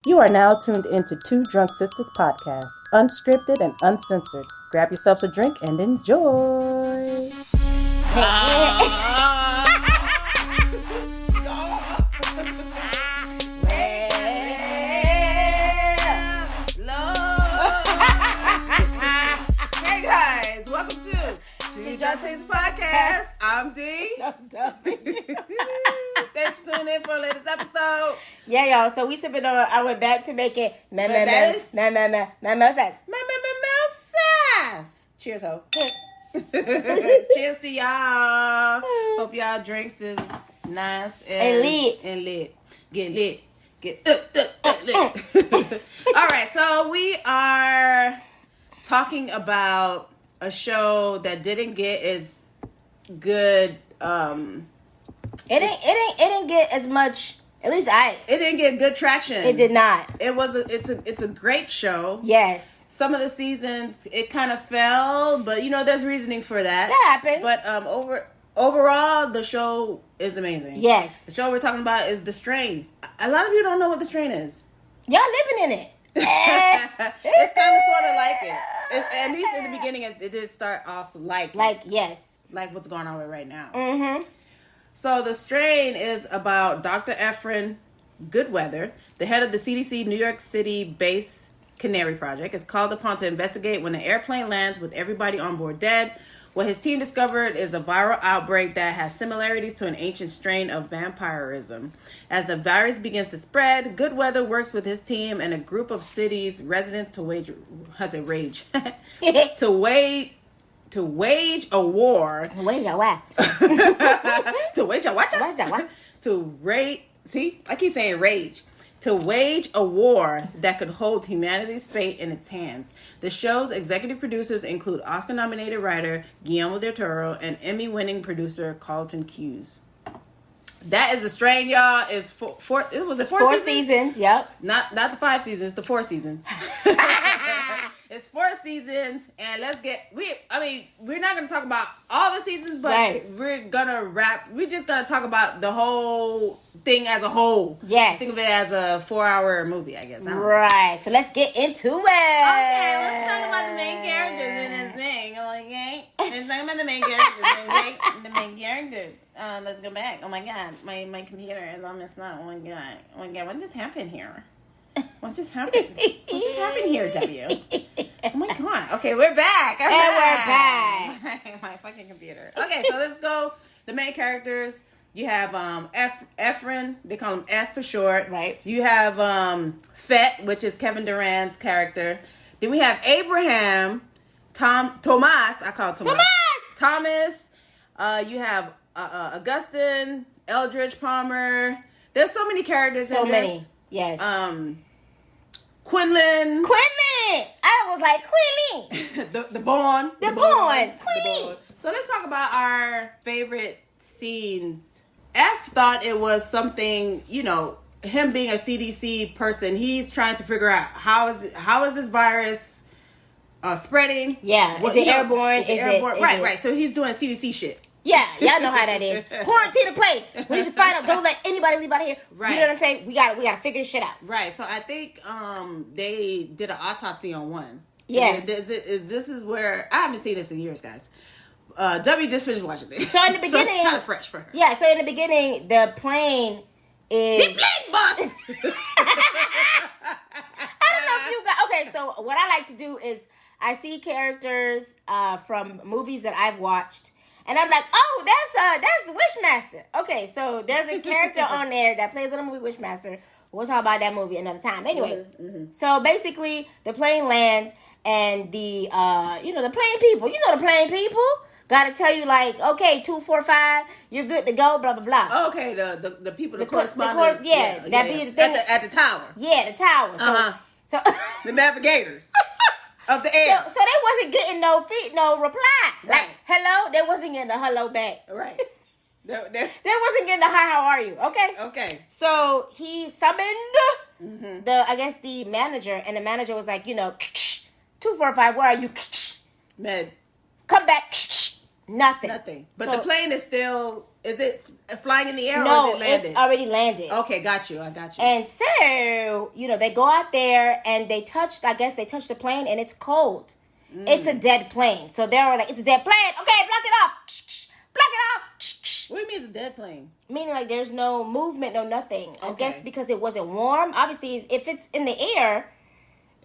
You are now tuned into Two Drunk Sistas podcast, unscripted and uncensored. Grab yourselves a drink and enjoy. Hey guys, welcome to Two Drunk Sistas podcast. I'm D. I'm Dummy. Thanks for tuning in for the latest episode. Yeah, y'all. So we sipping on. I went back to make it Mimosas. mimosas. Mimosas. Cheers, ho. Cheers to y'all. Hope y'all drinks is nice And lit. Get lit. Get lit. All right, so we are talking about a show that didn't get as good. It didn't get as much. At least It didn't get good traction. It did not. It's a great show. Yes. Some of the seasons it kind of fell, but there's reasoning for that. That happens. But overall, the show is amazing. Yes. The show we're talking about is The Strain. A lot of you don't know what The Strain is. Y'all living in it. It's kind of sort of like it. At least in the beginning, it did start off like yes. like what's going on with right now. Mm-hmm. So The Strain is about Dr. Efren Goodweather, the head of the CDC New York City-based Canary Project, is called upon to investigate when an airplane lands with everybody on board dead. What his team discovered is a viral outbreak that has similarities to an ancient strain of vampirism. As the virus begins to spread, Goodweather works with his team and a group of city's residents to wage a war. Where's your wife? To wage a what? I keep saying rage. To wage a war that could hold humanity's fate in its hands. The show's executive producers include Oscar-nominated writer Guillermo del Toro and Emmy-winning producer Carlton Cuse. That is The Strain, y'all. It's four Four seasons. Yep. Not the 5 seasons, the 4 seasons. It's 4 seasons, and we're not going to talk about all the seasons, but right. we're just going to talk about the whole thing as a whole. Yes. Think of it as a 4-hour movie, I guess. Right. So let's get into it. Okay, let's talk about the main characters in this thing, okay? Let's talk about the main characters. Let's go back. Oh my god, my computer is all messed up. Oh my god, what just happened here? What just happened? What just happened here, W? Oh my god. Okay, we're back. We're back. My fucking computer. Okay, so let's go. The main characters. You have Efren. They call him F for short. Right. You have Fett, which is Kevin Durant's character. Then we have Abraham. Thomas. I call him Thomas. You have Augustine, Eldridge Palmer. There's so many characters in this. Many. Yes. Quinlan. I was like, Quinlan. the Bond. Quinlan. So let's talk about our favorite scenes. F thought it was something, him being a CDC person, he's trying to figure out how is this virus spreading. Yeah. Is it airborne? Right. So he's doing CDC shit. Yeah, y'all know how that is. Quarantine the place. We need to find out. Don't let anybody leave out of here. Right. You know what I'm saying? We gotta figure this shit out. Right. So I think they did an autopsy on one. Yes. This is where I haven't seen this in years, guys. W just finished watching this. So in the beginning, so it's kind of fresh for her. Yeah. So in the beginning, the plane is. The plane boss. I don't know if you got. Okay. So what I like to do is I see characters from movies that I've watched. And I'm like, oh, that's Wishmaster. Okay, so there's a character on there that plays on the movie Wishmaster. We'll talk about that movie another time. Anyway, So basically, the plane lands, and the plane people. The plane people gotta tell you like, okay, 245, you're good to go. Blah blah blah. Okay, the people, the correspondent. Be the thing at the tower. Yeah, the tower. So the navigators. Of the air. So they wasn't getting no reply. Right. Like, hello, they wasn't getting a hello back. Right. They wasn't getting a hi, how are you? Okay. So he summoned the manager, and the manager was like, 245, where are you? Med. Come back Nothing. But So, the plane is still, is it flying in the air no, or is it landed? it's already landed. Okay, got you. I got you. And so, they go out there and they touched the plane and it's cold. It's a dead plane. So they're like, it's a dead plane. Okay, block it off. Block it off. What do you mean it's a dead plane? Meaning like there's no movement, no nothing. I Okay. guess because it wasn't warm. Obviously, if it's in the air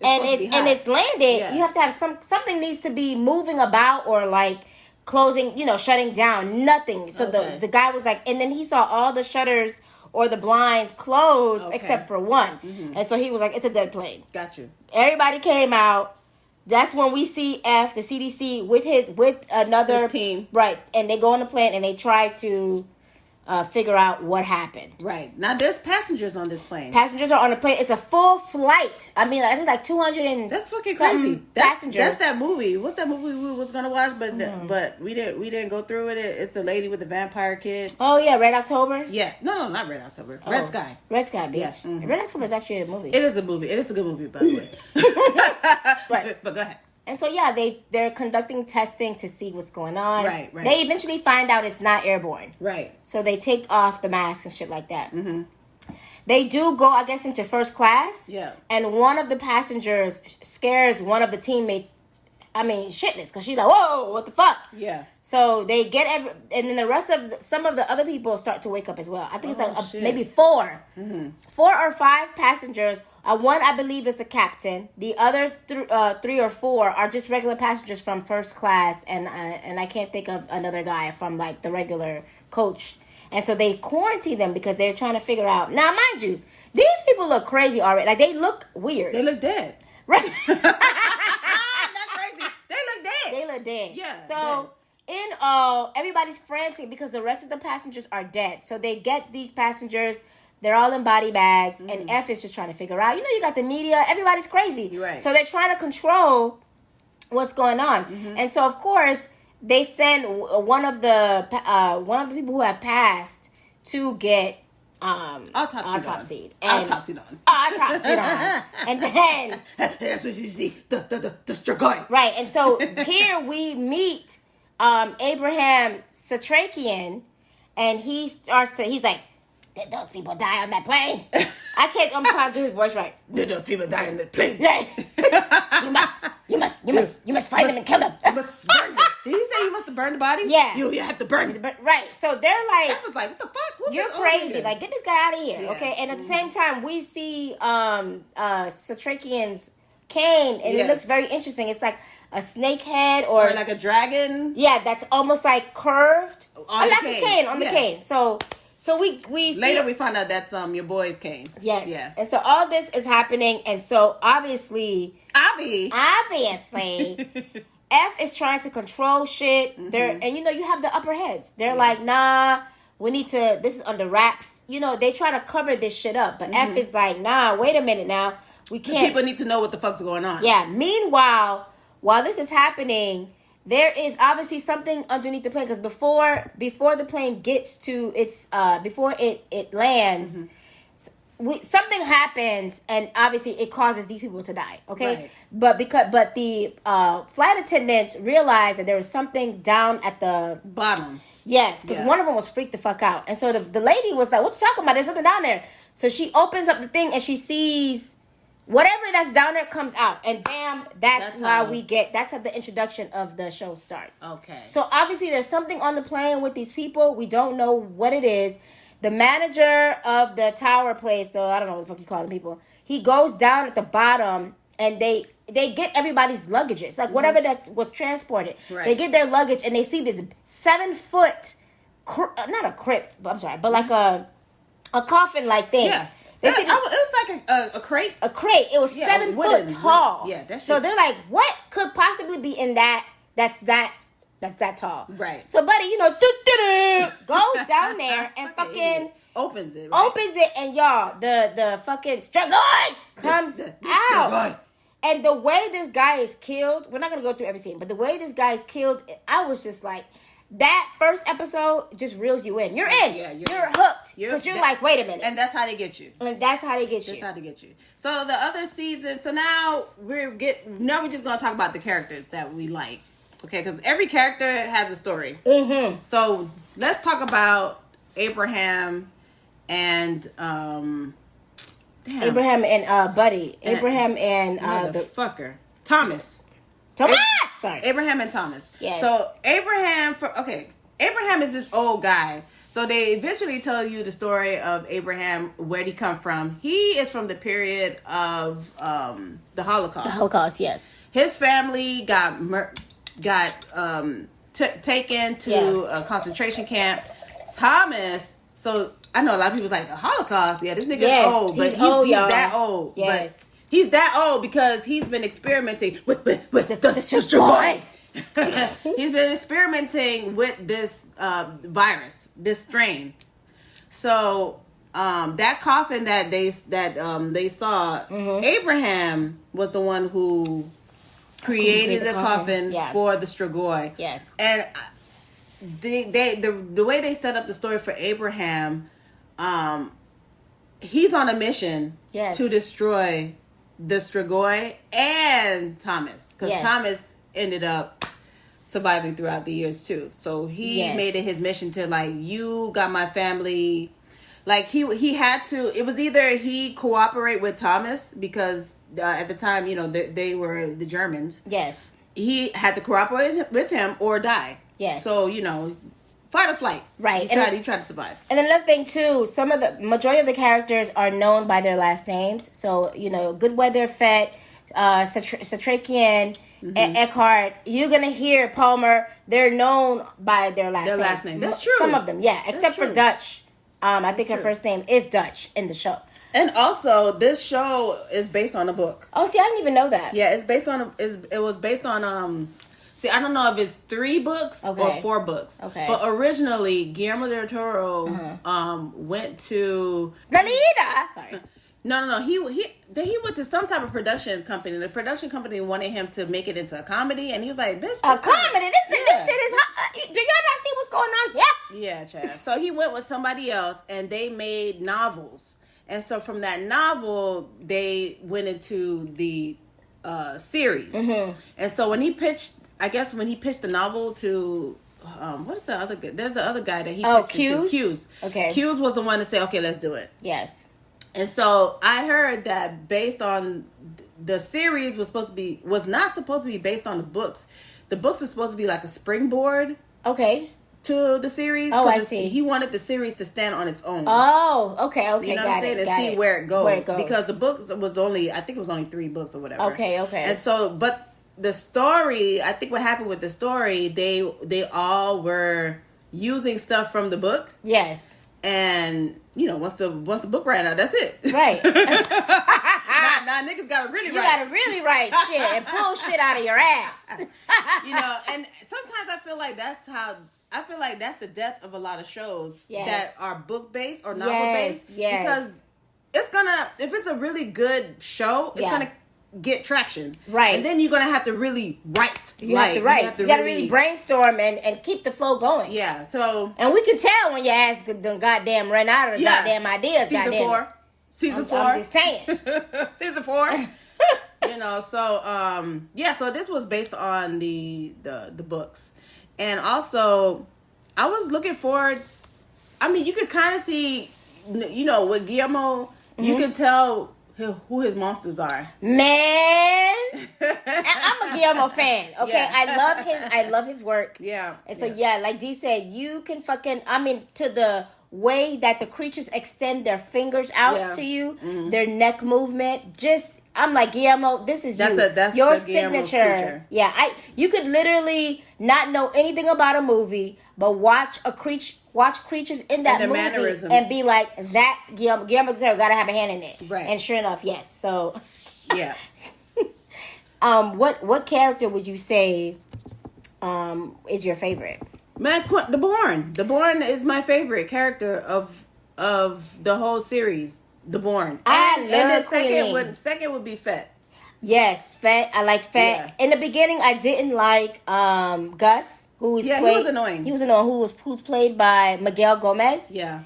It's and it's landed, Yeah. you have to have something needs to be moving about or like closing, shutting down. Nothing. So Okay. the guy was like, and then he saw all the shutters or the blinds closed Okay. except for one. And so he was like, it's a dead plane. Got you. Everybody came out. That's when we see the CDC with another His team. right? And they go on the plane and they try to figure out what happened. Right. Now there's passengers on this plane. Passengers are on the plane. It's a full flight. I mean, it's like 200 and That's fucking something crazy. passengers. That's that movie. What's that movie we was gonna watch, but we didn't go through with it. It's the lady with the vampire kid. Oh yeah, Red October. Yeah. No, not Red October. Red Sky. Red Sky, bitch. Yeah. Mhm. Red October is actually a movie. It is a movie. It is a good movie, by the way. Right. But go ahead. And so yeah, they're conducting testing to see what's going on. Right. They eventually find out it's not airborne. Right. So they take off the mask and shit like that. Mm-hmm. They do go, I guess, into first class. Yeah. And one of the passengers scares one of the teammates. I mean, shitless, because she's like, "Whoa, what the fuck?" Yeah. So they get and then the rest of some of the other people start to wake up as well. I think it's like shit. maybe 4, 4 or 5 passengers. One, I believe, is the captain. The other 3 or 4 are just regular passengers from first class, and I can't think of another guy from like the regular coach. And so they quarantine them because they're trying to figure out. Now, mind you, these people look crazy already. Like they look weird. They look dead. Right? That's crazy. They look dead. They look dead. Yeah, So in all, everybody's frantic because the rest of the passengers are dead. So they get these passengers. They're all in body bags, and F is just trying to figure out. You got the media. Everybody's crazy. You're right. So they're trying to control what's going on, and so of course they send one of the people who have passed to get autopsied. Autopsied on. And then that's what you see. The Strigoi. right, and so here we meet Abraham Satrakian, and he's like, did those people die on that plane? I'm trying to do his voice right. Did those people die on the plane? Right. you must find them and kill them. You must burn them. Did he say you must burn the body? Yeah. You have to burn it. Right. So they're like, That was like, what the fuck? Who's you're this old crazy. nigga? Like, get this guy out of here. Yeah. Okay. And at the same time, we see Satrakian's cane, and it Yes. looks very interesting. It's like a snake head or like a dragon. yeah, that's almost like curved. On the not cane. the cane, on the Yeah. cane. So we see Later we find out that's your boy's cane. yes. Yeah. And so all this is happening, and so obviously Avi. F is trying to control shit. They're and you have the upper heads. They're like, nah, we need to. This is under wraps. They try to cover this shit up, but F is like, nah, wait a minute now. We can't. People need to know what the fuck's going on. Yeah. Meanwhile, while this is happening, there is obviously something underneath the plane because before the plane gets to its before it lands. Something happens, and obviously it causes these people to die. Okay, Right. but the flight attendants realized that there was something down at the Bottom. yes, because one of them was freaked the fuck out, and so the lady was like, "What you talking about? There's nothing down there." So she opens up the thing and she sees whatever that's down there comes out, and bam, that's how that's how the introduction of the show starts. Okay. So obviously there's something on the plane with these people. We don't know what it is. The manager of the tower place, so I don't know what the fuck you call them people. He goes down at the bottom, and they get everybody's luggages, like whatever that was transported. Right. They get their luggage, and they see this 7-foot, not a crypt, but I'm sorry, but like a coffin like thing. Yeah. They It see was like a crate. a crate. It was Yeah, 7 wooden, foot tall. wooden. Yeah, that so shit- they're like, what could possibly be in that? That's that tall. Right. So buddy, goes down there and fucking opens it. Right? opens it, and y'all, the fucking Strigoi comes This out. Strigoi. And the way this guy is killed, we're not gonna go through every scene, but the way this guy is killed, I was just like, that first episode just reels you in. You're in. Yeah, you're hooked because you're that- like, wait a minute, And that's how they get you. and that's how they get you. That's how they get you. So the other season. So now we're just gonna talk about the characters that we like. Okay, because every character has a story. Mm-hmm. So let's talk about Abraham and Abraham and Buddy. Abraham and the fucker Thomas. Thomas. Sorry, Abraham and Thomas. Yes. So Abraham is this old guy. So they eventually tell you the story of Abraham, where'd he come from. He is from the period of the Holocaust. the Holocaust. Yes. His family got taken to a concentration camp. Thomas, so I know a lot of people's like, the Holocaust, yeah, this nigga's old, but he's that old. Yes. But he's that old because he's been experimenting with the boy. He's been experimenting with this virus, this strain. So that coffin that they saw, Abraham was the one who created the coffin for the Strigoi. Yes. And the way they set up the story for Abraham, he's on a mission to destroy the Strigoi and Thomas, because Thomas ended up surviving throughout the years too. So he made it his mission to, like, you got my family. Like he had to. It was either he cooperate with Thomas because at the time, you know, they were the Germans. Yes. He had to cooperate with him or die. Yes. So, you know, fight or flight. Right. He tried to survive. And another thing too, majority of the characters are known by their last names. So, you know, Goodweather, Fett, Satrakian, Eckhart. You're gonna hear Palmer. They're known by their last name. That's true. Some of them, except for Dutch. I think her first name is Dutch in the show. And also, this show is based on a book. Oh, see, I didn't even know that. Yeah, it was based on see, I don't know if it's 3 books or 4 books. Okay. But originally, Guillermo del Toro went to Lalita. Sorry. No. He went to some type of production company. The production company wanted him to make it into a comedy, and he was like, "Bitch, a comedy? This shit is hot. Do y'all not see what's going on here?" Yeah, Chad. So he went with somebody else, and they made novels. And so from that novel, they went into the series. Mm-hmm. And so when he pitched the novel to what is the other guy? There's the other guy that he pitched it to. Hughes. Okay. Hughes was the one to say, okay, let's do it. Yes. And so I heard that based on the series was not supposed to be based on the books. The books are supposed to be like a springboard. Okay. To the series. Oh, I see. He wanted the series to stand on its own. Oh, okay. You know what I'm saying? And see where it goes. Because the books was only 3 books or whatever. Okay. And so, but the story, I think what happened with the story, they all were using stuff from the book. Yes. And, you know, once the book ran out, that's it. Right. now niggas gotta really write. You gotta really write shit and pull shit out of your ass. You know, and sometimes I feel like that's the death of a lot of shows that are book based or novel based. Yes. Because it's gonna, if it's a really good show, it's gonna get traction. Right. And then you're gonna have to really write. You have to write. You gotta really brainstorm and keep the flow going. Yeah. So. And we can tell when your ass done goddamn run out of the goddamn ideas. Season 4. I'm just saying. Season 4. You know, so so this was based on the books. And also, I was looking forward. I mean, you could kind of see, you know, with Guillermo, you can tell who his monsters are. Man, I'm a Guillermo fan. Okay, yeah. I love his work. Yeah. And so like Dee said, you can to the way that the creatures extend their fingers out to you, their neck movement, I'm like, Guillermo, this is that's your signature. Yeah, you could literally not know anything about a movie, but watch creatures in that movie mannerisms. And be like, that's Guillermo. Guillermo del Toro gotta have a hand in it. Right. And sure enough, yes. So yeah. What character would you say is your favorite? Man, the Bourne. The Bourne is my favorite character of the whole series. The Bourne. And then second would be Fett. Yes, Fett. I like Fett. Yeah. In the beginning, I didn't like Gus, he was annoying. He was annoying. Who's played by Miguel Gomez. Yeah. He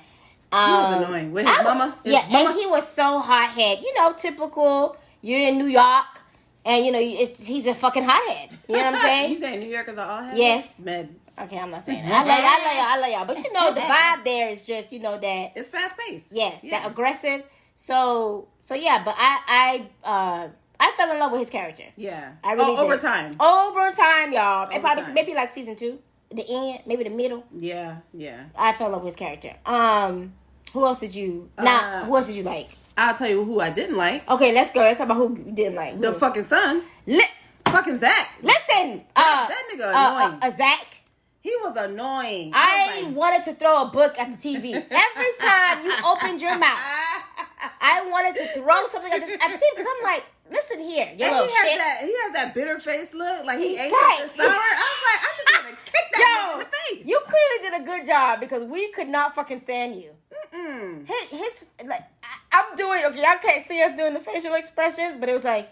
was annoying with his mama. And he was so hothead. You know, typical. You're in New York. And, he's a fucking hothead. You know what I'm saying? You saying New Yorkers are all heads? Yes. Man. Okay, I'm not saying that. I love y'all. But, the vibe there is just, that. It's fast-paced. Yes, that aggressive. So yeah, but I fell in love with his character. Yeah. I really did. Over time. Over time, y'all. Over And probably time. maybe like season 2. The end, maybe the middle. Yeah. I fell in love with his character. Who else did you who else did you like? I'll tell you who I didn't like. Okay, let's go. Let's talk about who you didn't like. Who? The fucking son. Fucking Zach. Listen, that nigga annoying. Zach. He was annoying. I wanted to throw a book at the TV. Every time you opened your mouth, I wanted to throw something at the TV because I'm like, listen here, you little shit. He has that bitter face look, like he ate something sour. I was like, I just want to kick that nigga in the face. You clearly did a good job because we could not fucking stand you. His like, I'm doing, okay, y'all can't see us doing the facial expressions, but it was like,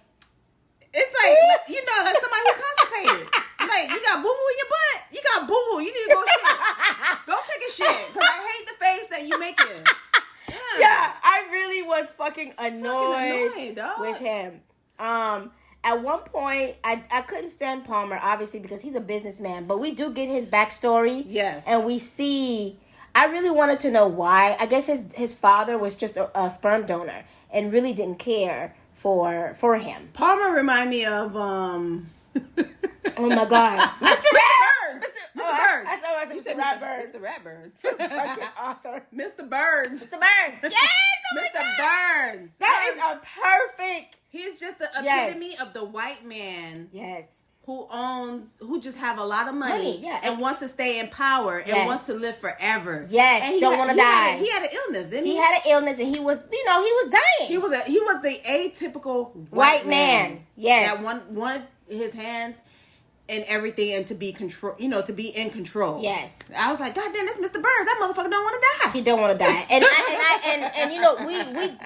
it's like somebody who constipated. Like, you got boo-boo in your butt. You got boo-boo. You need to go shit. Go take a shit. Because I hate the face that you making. Yeah, I really was fucking annoyed dog. with him. At one point, I couldn't stand Palmer, obviously, because he's a businessman. But we do get his backstory. Yes. And we see... I really wanted to know why. I guess his father was just a sperm donor and really didn't care for him. Palmer remind me of... Oh, my God. Mr. Ratburn! Mr. Burns. I saw Mr. Ratburn. Mr. Ratburn. Fucking author. Mr. Burns. Mr. Burns. Yes! Oh Mr. Burns. That is a perfect... He's just the epitome of the white man. Yes. Who just have a lot of money yeah. and wants to stay in power and wants to live forever. Yes, and don't want to die. He had an illness, didn't he? He had an illness and he was dying. He was the atypical white man. Yes. That wanted his hands and everything and to be to be in control. Yes. I was like, God damn, that's Mr. Burns. That motherfucker don't want to die. He don't want to die. And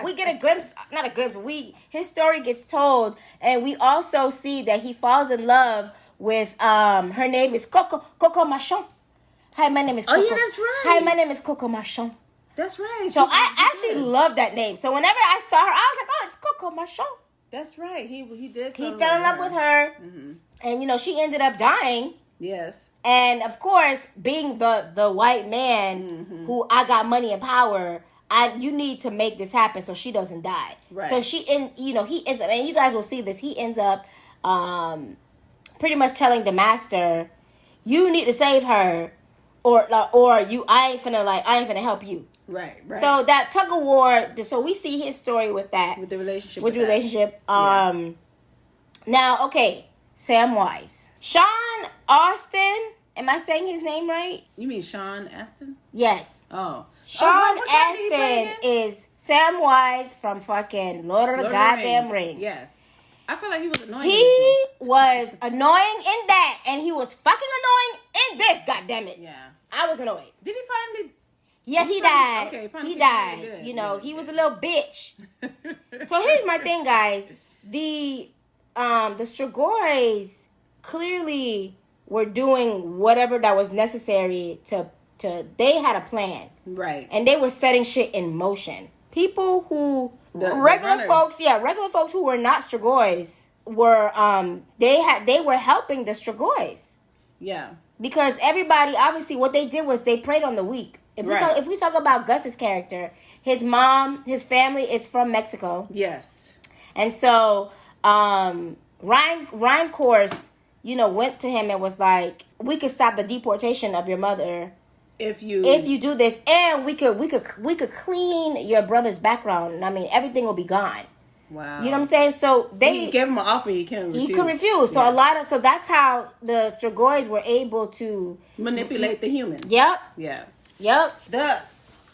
we get a glimpse, not a glimpse, but his story gets told, and we also see that he falls in love with her name is Coco Machon. Hi, my name is Coco. Oh yeah, that's right. Hi, my name is Coco Machon. That's right. So I actually love that name. So whenever I saw her, I was like, oh, it's Coco Machon. That's right. He did. He fell in love with her. Mm-hmm. And, she ended up dying. Yes. And, of course, being the white man who I got money and power, you need to make this happen so she doesn't die. Right. So he ends up, and you guys will see this, he ends up pretty much telling the master, you need to save her or I ain't finna help you. Right. So that tug of war, so we see his story with that. With the relationship. Now, okay. Sam Wise. Sean Austin. Am I saying his name right? You mean Sean Astin? Yes. Oh. Sean Astin is Sam Wise from fucking Lord of the Goddamn Rings. Yes. I feel like he was annoying. He was annoying in that, and he was fucking annoying in this, goddammit. Yeah. I was annoyed. Did he finally... Yes, he died. Okay, he died. He was a little bitch. So here's my thing, guys. The Strigoi clearly were doing whatever that was necessary to they had a plan. Right. And they were setting shit in motion. People who regular folks who were not Strigoi were they were helping the Strigoi. Yeah. Because everybody, obviously, what they did was they preyed on the weak. If we talk about Gus's character, his family is from Mexico. Yes. And so Ryan Course, went to him and was like, we could stop the deportation of your mother if you do this, and we could clean your brother's background. I mean, everything will be gone. Wow. You know what I'm saying? So he gave him an offer he couldn't refuse. He could refuse. So so that's how the Strigoi were able to manipulate the humans. Yep. Yeah. Yep.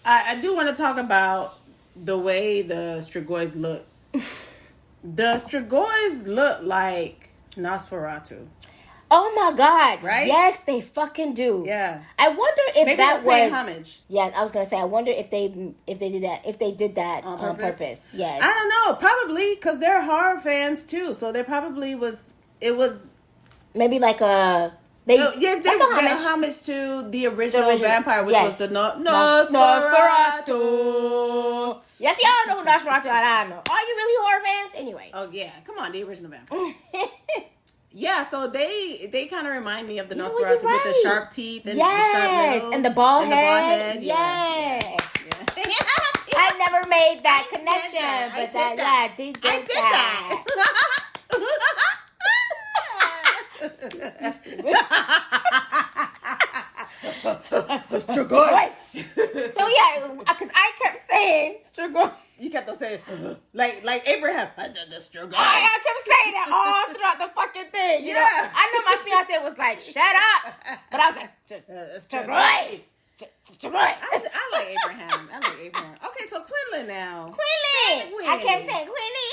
I do want to talk about the way the Strigoi look. The Strigoi look like Nosferatu. Oh my God! Right? Yes, they fucking do. Yeah. I wonder if maybe that was paying homage. Yeah, I was gonna say. I wonder if they did that on purpose. Yes. I don't know. Probably because they're horror fans too. So there probably was. It was maybe like a. They did a homage to the original vampire, which was the Nosferatu. Yes, y'all know who Nosferatu and I know. Are you really horror fans? Anyway. Oh, yeah. Come on, the original vampire. Yeah, so they kind of remind me of the Nosferatu with the sharp teeth and the sharp nose. And the bald and head. Yeah. I never made that connection, but I did that. Strigoi. So yeah, because I kept saying Strigoi. You kept on saying like Abraham. The Strigoi. I kept saying that all throughout the fucking thing. You know, I know my fiance was like, "Shut up," but I was like, "Strigoi." I like Abraham. Okay, so Quinlan now. Quinlan. I kept saying Quinlan.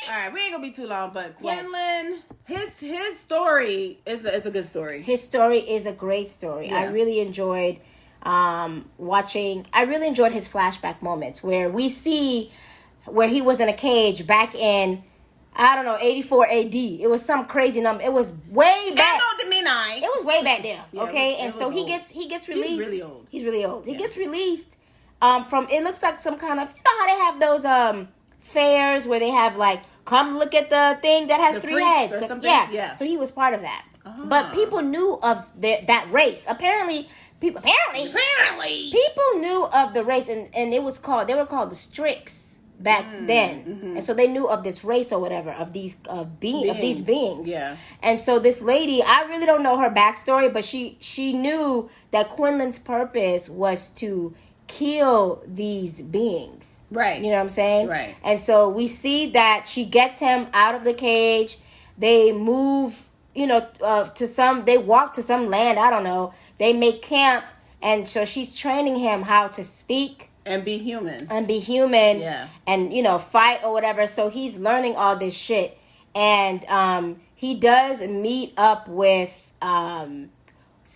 All right, we ain't gonna be too long, but Quinlan, his story is a good story. His story is a great story. Yeah. I really enjoyed watching. I really enjoyed his flashback moments where we see where he was in a cage back in, I don't know, 84 AD. It was some crazy number. It was way back. It was way back there. Okay, and so he gets released. He's really old. He gets released from. It looks like some kind of, you know how they have those fairs where they have like, come look at the thing that has The 3 freaks heads or something? Yeah. So he was part of that. But people knew of that race. Apparently people knew of the race, and they were called the Strix back then. Mm-hmm. And so they knew of this race or whatever, of these beings. Yeah. And so this lady, I really don't know her backstory, but she knew that Quinlan's purpose was to kill these beings. Right. You know what I'm saying? Right. And so we see that she gets him out of the cage. They move, they walk to some land, I don't know. They make camp, and so she's training him how to speak. And be human. Yeah. And, fight or whatever. So he's learning all this shit. And he does meet up with some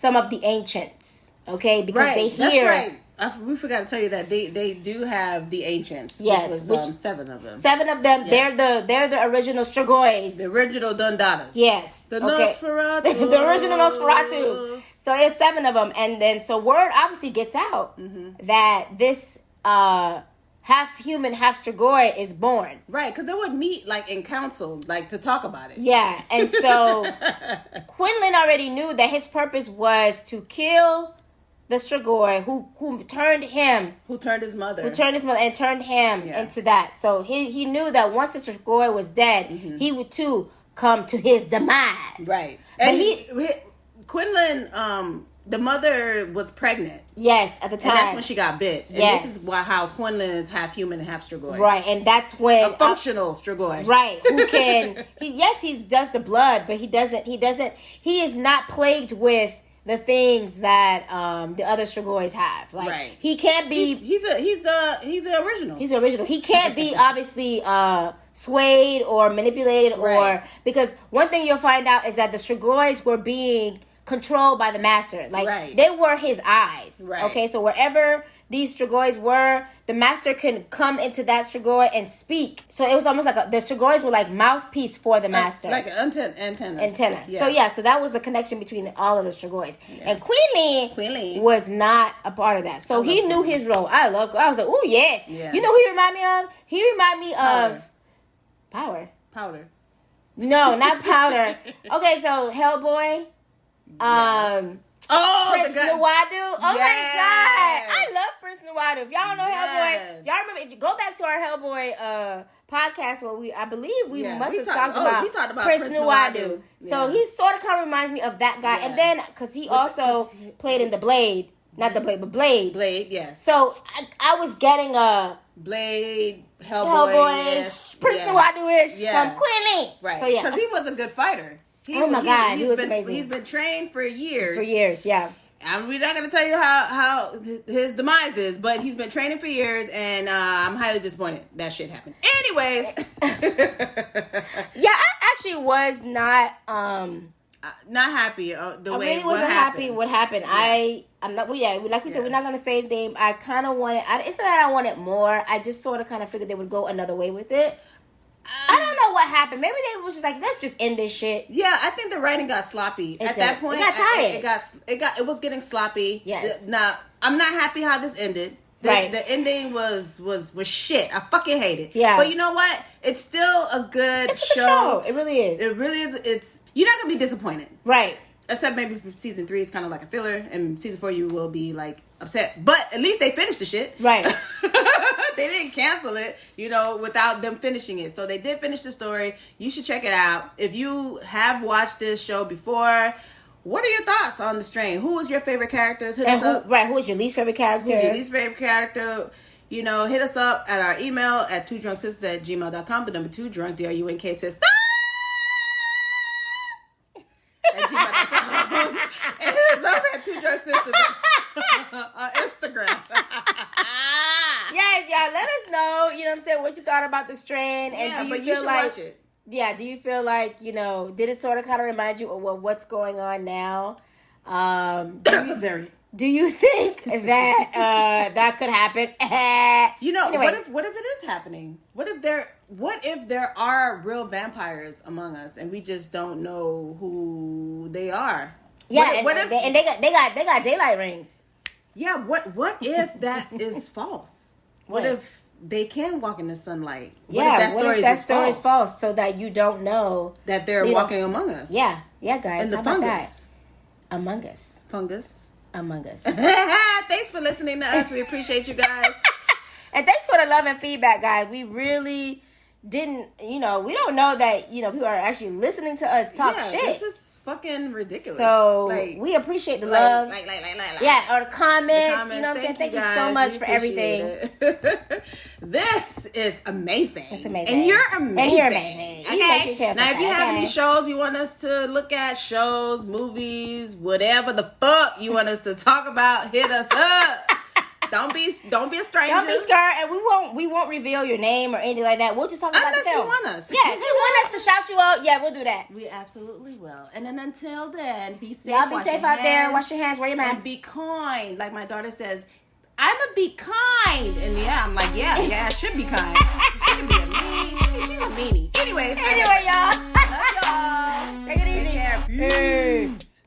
of the ancients. Okay? Because they hear... That's right. We forgot to tell you that they do have the ancients. Yes, which was 7 of them. 7 of them. Yeah. They're the original Strigois. The original Dundadas. Yes. Nosferatu. The original Nosferatu. So it's 7 of them, and then so word obviously gets out that this half human, half Strigoi is born. Right, because they would meet like in council, like to talk about it. Yeah, and so Quinlan already knew that his purpose was to kill the Strigoi who turned his mother and turned him into that. So he knew that once the Strigoi was dead, he would too come to his demise. Right. But And Quinlan, the mother was pregnant. Yes, at the time. And that's when she got bit. And yes. This is how Quinlan is half human and half Strigoi. Right, and that's when... A functional Strigoi. Right, who can... he does the blood, but he is not plagued with the things that the other Strigois have. Like, right. He can't be... He's an original. He's original. He can't be, obviously... swayed or manipulated right. or... Because one thing you'll find out is that the Strigois were being controlled by the master. Like, right. They were his eyes. Right. Okay, so wherever these Strigois were, the master can come into that Strigoi and speak. So it was almost like the Strigois were like mouthpiece for the master. Like an antenna. Yeah. So that was the connection between all of the Strigois. Yeah. And Quinlan was not a part of that. So he knew his role. I was like, oh yes. Yeah. You know who he reminded me of? He reminded me of... Powder. No, not Powder. Okay, so Hellboy. Yes. Prince Nuadu. Oh my God. I love Prince Nuadu. If y'all don't know Hellboy, y'all remember, if you go back to our Hellboy podcast where I believe we must have talked about Prince Nuadu. Yeah. So he sort of kind of reminds me of that guy. Yeah. And then, because he also played in the Blade. Not the Blade, but Blade. Blade, yes. So I was getting a... Blade, Hellboy-ish, Prince Nuadu-ish from Quinlan. Right. So, yeah. Because he was a good fighter. Oh my God, he was amazing. He's been trained for years. Yeah. And we're not going to tell you how his demise is, but he's been training for years, and I'm highly disappointed that shit happened. Anyways. Yeah, I actually was not happy the way it happened. I really wasn't happy what happened. Yeah. I'm not. Like we said, we're not gonna say anything. I kind of wanted. It's not that I wanted more. I just sort of kind of figured they would go another way with it. I don't know what happened. Maybe they was just like, let's just end this shit. Yeah, I think the writing got sloppy at that point. It got tired. It was getting sloppy. Yes. Now I'm not happy how this ended. The ending was shit. I fucking hate it. Yeah. But you know what? It's still a good show. It really is. It really is. You're not gonna be disappointed. Right. Except maybe for season 3, it's kind of like a filler, and season 4 you will be like upset. But at least they finished the shit. Right. They didn't cancel it, without them finishing it. So they did finish the story. You should check it out. If you have watched this show before, what are your thoughts on The Strain? Who was your favorite characters? Hit us up. Right. Who is your least favorite character? Who's your least favorite character? Hit us up at our email at 2drunksisters@gmail.com. The number 2 drunk DRUNK sisters at gmail.com. And hit us up at 2drunksisters on Instagram. Yes, y'all. Let us know. You know what I'm saying? What you thought about The Strain, and do you feel like? Watch it. Yeah, do you feel like, did it sort of kind of remind you of what's going on now? Very. Do you think that that could happen? Anyway. What if it is happening? What if there are real vampires among us and we just don't know who they are? Yeah, they got daylight rings. Yeah, what if that is false? What if they can walk in the sunlight? What if that story is false? So that you don't know that they're walking among us? Yeah, guys. And the fungus. Among us. Fungus. Among us. Thanks for listening to us. We appreciate you guys. And thanks for the love and feedback, guys. We really didn't, we don't know that, people are actually listening to us talk shit. This is fucking ridiculous. So we appreciate the love. Yeah, or the comments. You know what I'm saying? Thank you so much for everything. This is amazing. It's amazing. And you're amazing. Okay. Now, if you have any shows you want us to look at, shows, movies, whatever the fuck you want us to talk about, hit us up. Don't be a stranger. Don't be scared, and we won't reveal your name or anything like that. We'll just talk about the film. Unless you want us. Yeah, if you want us to shout you out, we'll do that. We absolutely will. And then until then, be safe. Y'all be safe out there. Wash your hands. Wear your mask. And be kind. Like my daughter says, I'ma be kind. And I'm like, yeah, I should be kind. She can be a mean. She's a meanie. Anyway, y'all. Love y'all. Take it easy. Take care. Peace.